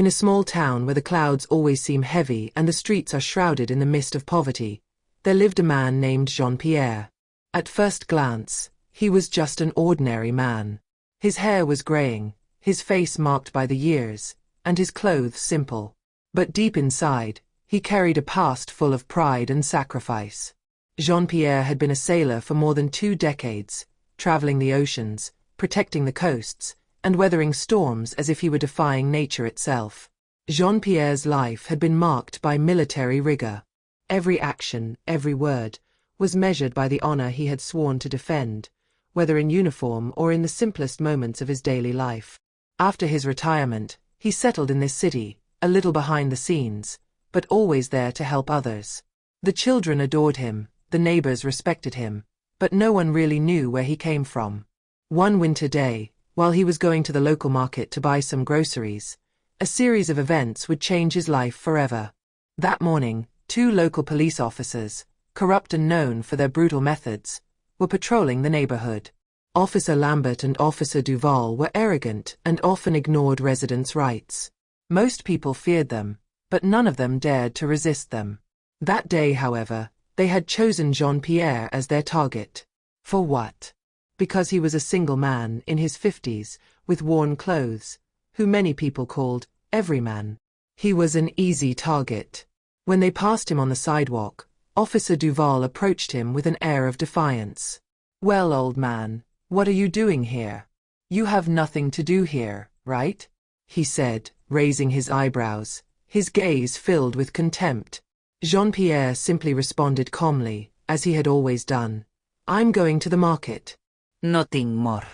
In a small town where the clouds always seem heavy and the streets are shrouded in the mist of poverty, there lived a man named Jean-Pierre. At first glance, he was just an ordinary man. His hair was graying, his face marked by the years, and his clothes simple. But deep inside, he carried a past full of pride and sacrifice. Jean-Pierre had been a sailor for more than 2 decades, traveling the oceans, protecting the coasts, and weathering storms as if he were defying nature itself. Jean-Pierre's life had been marked by military rigor. Every action, every word, was measured by the honor he had sworn to defend, whether in uniform or in the simplest moments of his daily life. After his retirement, he settled in this city, a little behind the scenes, but always there to help others. The children adored him, the neighbors respected him, but no one really knew where he came from. One winter day, while he was going to the local market to buy some groceries, a series of events would change his life forever. That morning, 2 local police officers, corrupt and known for their brutal methods, were patrolling the neighborhood. Officer Lambert and Officer Duval were arrogant and often ignored residents' rights. Most people feared them, but none of them dared to resist them. That day, however, they had chosen Jean-Pierre as their target. For what? Because he was a single man in his 50s, with worn clothes, who many people called everyman. He was an easy target. When they passed him on the sidewalk, Officer Duval approached him with an air of defiance. "Well, old man, what are you doing here? You have nothing to do here, right?" he said, raising his eyebrows, his gaze filled with contempt. Jean-Pierre simply responded calmly, as he had always done. "I'm going to the market." Nothing more.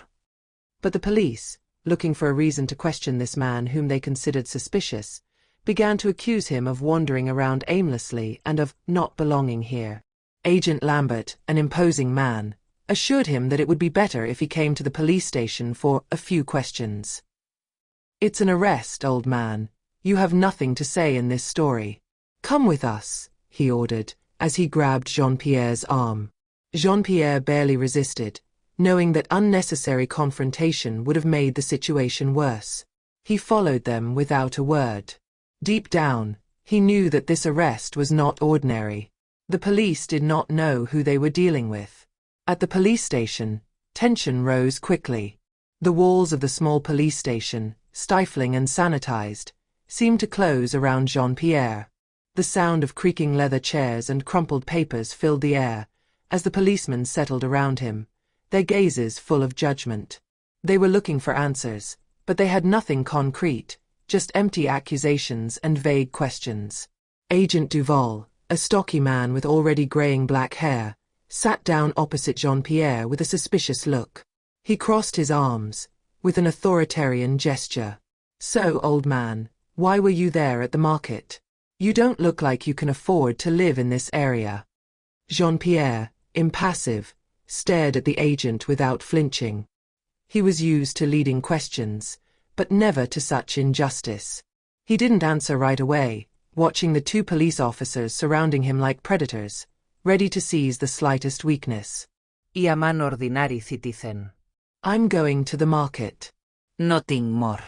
But the police, looking for a reason to question this man whom they considered suspicious, began to accuse him of wandering around aimlessly and of not belonging here. Agent Lambert, an imposing man, assured him that it would be better if he came to the police station for a few questions. "It's an arrest, old man. You have nothing to say in this story. Come with us," he ordered, as he grabbed Jean-Pierre's arm. Jean-Pierre barely resisted, knowing that unnecessary confrontation would have made the situation worse. He followed them without a word. Deep down, he knew that this arrest was not ordinary. The police did not know who they were dealing with. At the police station, tension rose quickly. The walls of the small police station, stifling and sanitized, seemed to close around Jean-Pierre. The sound of creaking leather chairs and crumpled papers filled the air, as the policemen settled around him, their gazes full of judgment. They were looking for answers, but they had nothing concrete, just empty accusations and vague questions. Agent Duval, a stocky man with already graying black hair, sat down opposite Jean-Pierre with a suspicious look. He crossed his arms, with an authoritarian gesture. "So, old man, why were you there at the market? You don't look like you can afford to live in this area." Jean-Pierre, impassive, stared at the agent without flinching. He was used to leading questions, but never to such injustice. He didn't answer right away, watching the 2 police officers surrounding him like predators, ready to seize the slightest weakness. I am an ordinary citizen. "I'm going to the market." Nothing more.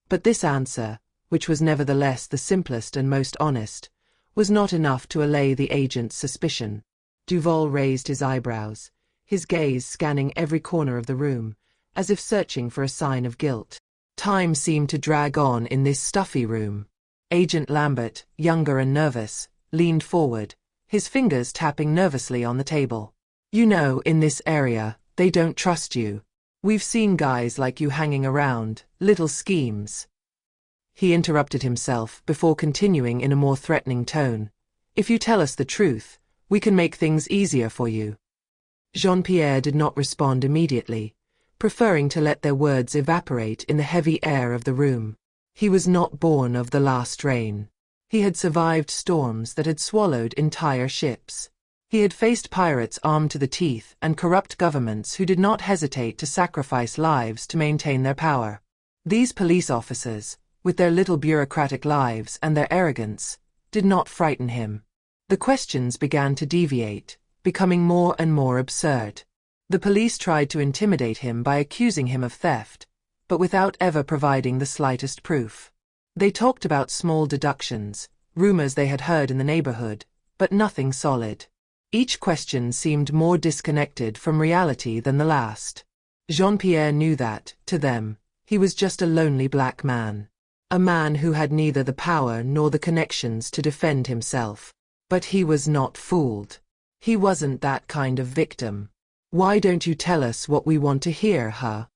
But this answer, which was nevertheless the simplest and most honest, was not enough to allay the agent's suspicion. Duval raised his eyebrows, his gaze scanning every corner of the room, as if searching for a sign of guilt. Time seemed to drag on in this stuffy room. Agent Lambert, younger and nervous, leaned forward, his fingers tapping nervously on the table. "You know, in this area, they don't trust you. We've seen guys like you hanging around, little schemes." He interrupted himself before continuing in a more threatening tone. "If you tell us the truth, we can make things easier for you." Jean-Pierre did not respond immediately, preferring to let their words evaporate in the heavy air of the room. He was not born of the last rain. He had survived storms that had swallowed entire ships. He had faced pirates armed to the teeth and corrupt governments who did not hesitate to sacrifice lives to maintain their power. These police officers, with their little bureaucratic lives and their arrogance, did not frighten him. The questions began to deviate, becoming more and more absurd. The police tried to intimidate him by accusing him of theft, but without ever providing the slightest proof. They talked about small deductions, rumors they had heard in the neighborhood, but nothing solid. Each question seemed more disconnected from reality than the last. Jean-Pierre knew that, to them, he was just a lonely black man. A man who had neither the power nor the connections to defend himself. But he was not fooled. He wasn't that kind of victim. "Why don't you tell us what we want to hear, huh?"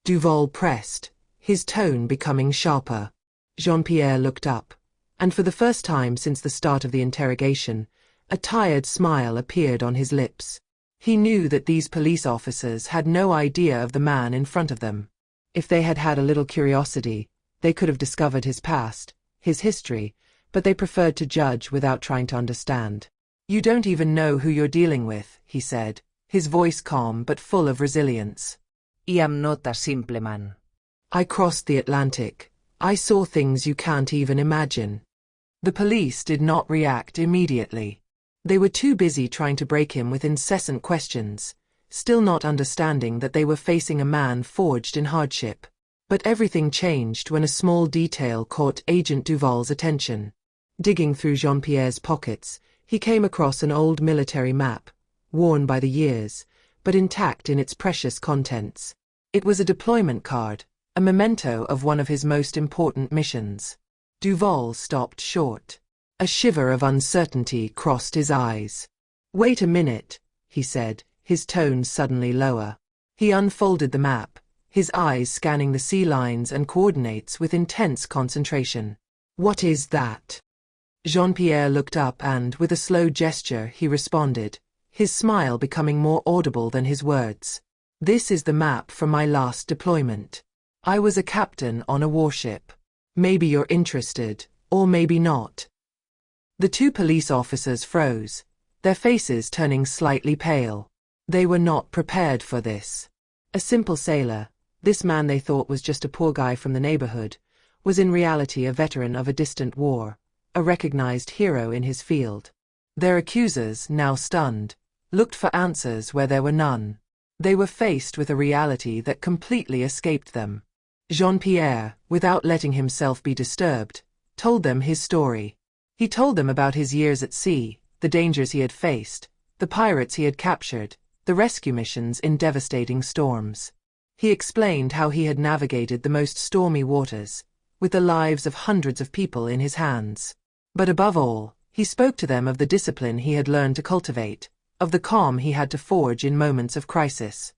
Duval pressed, his tone becoming sharper. Jean-Pierre looked up, and for the first time since the start of the interrogation, a tired smile appeared on his lips. He knew that these police officers had no idea of the man in front of them. If they had had a little curiosity, they could have discovered his past, his history, but they preferred to judge without trying to understand. "You don't even know who you're dealing with," he said, his voice calm but full of resilience. I am not a simple man. "I crossed the Atlantic. I saw things you can't even imagine." The police did not react immediately. They were too busy trying to break him with incessant questions, still not understanding that they were facing a man forged in hardship. But everything changed when a small detail caught Agent Duval's attention. Digging through Jean-Pierre's pockets, he came across an old military map, worn by the years, but intact in its precious contents. It was a deployment card, a memento of one of his most important missions. Duval stopped short. A shiver of uncertainty crossed his eyes. "Wait a minute," he said, his tone suddenly lower. He unfolded the map, his eyes scanning the sea lines and coordinates with intense concentration. "What is that?" Jean-Pierre looked up and, with a slow gesture, he responded, his smile becoming more audible than his words. "This is the map from my last deployment. I was a captain on a warship. Maybe you're interested, or maybe not." The two police officers froze, their faces turning slightly pale. They were not prepared for this. A simple sailor, this man they thought was just a poor guy from the neighborhood, was in reality a veteran of a distant war, a recognized hero in his field. Their accusers, now stunned, looked for answers where there were none. They were faced with a reality that completely escaped them. Jean-Pierre, without letting himself be disturbed, told them his story. He told them about his years at sea, the dangers he had faced, the pirates he had captured, the rescue missions in devastating storms. He explained how he had navigated the most stormy waters, with the lives of hundreds of people in his hands. But above all, he spoke to them of the discipline he had learned to cultivate, of the calm he had to forge in moments of crisis.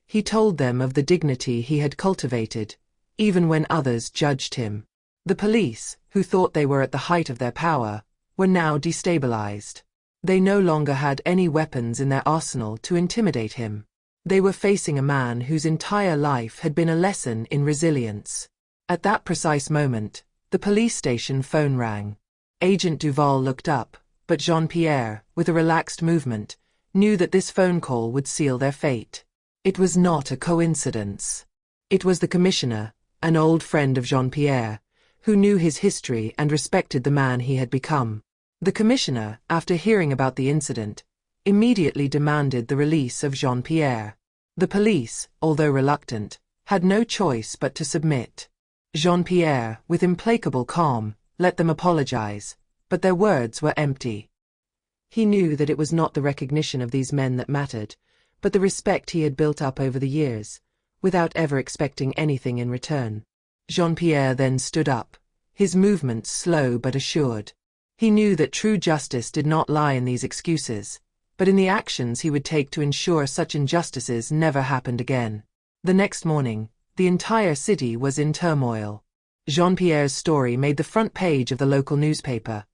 He told them of the dignity he had cultivated, even when others judged him. The police, who thought they were at the height of their power, were now destabilized. They no longer had any weapons in their arsenal to intimidate him. They were facing a man whose entire life had been a lesson in resilience. At that precise moment, the police station phone rang. Agent Duval looked up, but Jean-Pierre, with a relaxed movement, knew that this phone call would seal their fate. It was not a coincidence. It was the commissioner, an old friend of Jean-Pierre, who knew his history and respected the man he had become. The commissioner, after hearing about the incident, immediately demanded the release of Jean-Pierre. The police, although reluctant, had no choice but to submit. Jean-Pierre, with implacable calm, let them apologize, but their words were empty. He knew that it was not the recognition of these men that mattered, but the respect he had built up over the years, without ever expecting anything in return. Jean-Pierre then stood up, his movements slow but assured. He knew that true justice did not lie in these excuses, but in the actions he would take to ensure such injustices never happened again. The next morning, the entire city was in turmoil. Jean-Pierre's story made the front page of the local newspaper,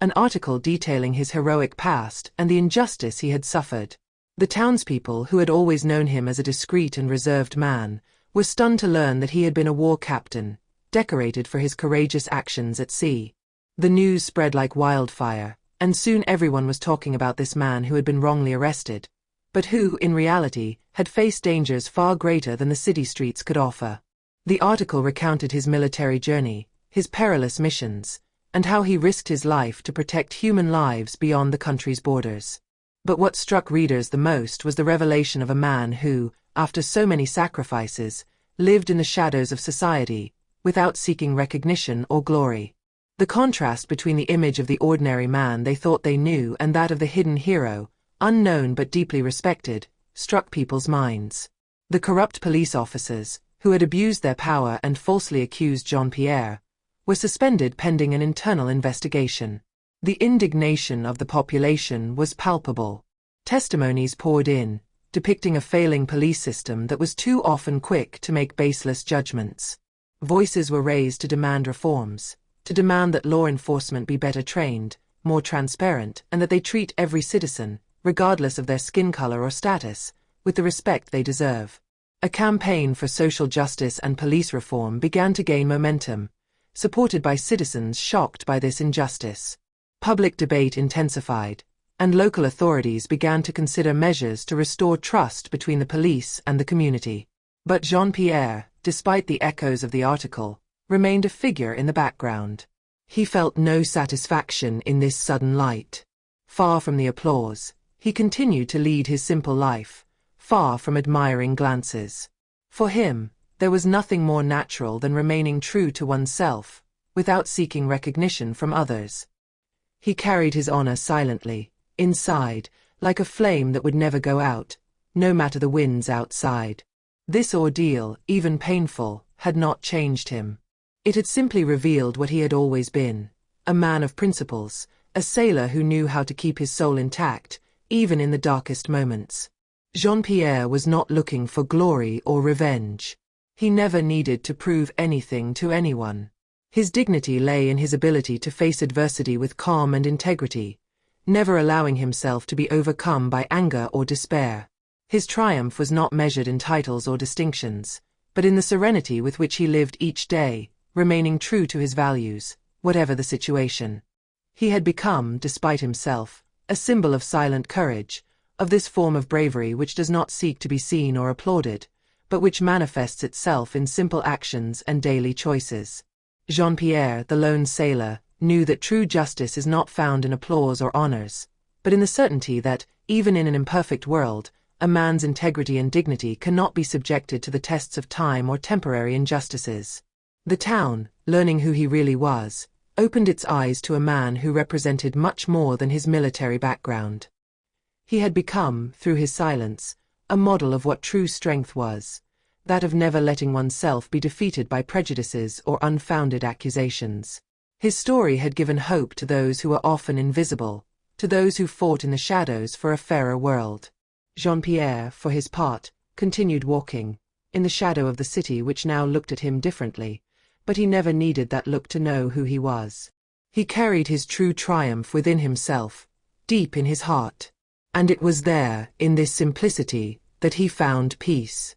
an article detailing his heroic past and the injustice he had suffered. The townspeople, who had always known him as a discreet and reserved man, were stunned to learn that he had been a war captain, decorated for his courageous actions at sea. The news spread like wildfire, and soon everyone was talking about this man who had been wrongly arrested, but who, in reality, had faced dangers far greater than the city streets could offer. The article recounted his military journey, his perilous missions, and how he risked his life to protect human lives beyond the country's borders. But what struck readers the most was the revelation of a man who, after so many sacrifices, lived in the shadows of society, without seeking recognition or glory. The contrast between the image of the ordinary man they thought they knew and that of the hidden hero, unknown but deeply respected, struck people's minds. The corrupt police officers, who had abused their power and falsely accused Jean-Pierre, were suspended pending an internal investigation. The indignation of the population was palpable. Testimonies poured in, depicting a failing police system that was too often quick to make baseless judgments. Voices were raised to demand reforms, to demand that law enforcement be better trained, more transparent, and that they treat every citizen, regardless of their skin color or status, with the respect they deserve. A campaign for social justice and police reform began to gain momentum, supported by citizens shocked by this injustice. Public debate intensified, and local authorities began to consider measures to restore trust between the police and the community. But Jean-Pierre, despite the echoes of the article, remained a figure in the background. He felt no satisfaction in this sudden light. Far from the applause, he continued to lead his simple life, far from admiring glances. For him, there was nothing more natural than remaining true to oneself, without seeking recognition from others. He carried his honor silently, inside, like a flame that would never go out, no matter the winds outside. This ordeal, even painful, had not changed him. It had simply revealed what he had always been, a man of principles, a sailor who knew how to keep his soul intact, even in the darkest moments. Jean-Pierre was not looking for glory or revenge. He never needed to prove anything to anyone. His dignity lay in his ability to face adversity with calm and integrity, never allowing himself to be overcome by anger or despair. His triumph was not measured in titles or distinctions, but in the serenity with which he lived each day, remaining true to his values, whatever the situation. He had become, despite himself, a symbol of silent courage, of this form of bravery which does not seek to be seen or applauded, but which manifests itself in simple actions and daily choices. Jean-Pierre, the lone sailor, knew that true justice is not found in applause or honors, but in the certainty that, even in an imperfect world, a man's integrity and dignity cannot be subjected to the tests of time or temporary injustices. The town, learning who he really was, opened its eyes to a man who represented much more than his military background. He had become, through his silence, a model of what true strength was, that of never letting oneself be defeated by prejudices or unfounded accusations. His story had given hope to those who were often invisible, to those who fought in the shadows for a fairer world. Jean-Pierre, for his part, continued walking, in the shadow of the city which now looked at him differently, but he never needed that look to know who he was. He carried his true triumph within himself, deep in his heart. And it was there, in this simplicity, that he found peace.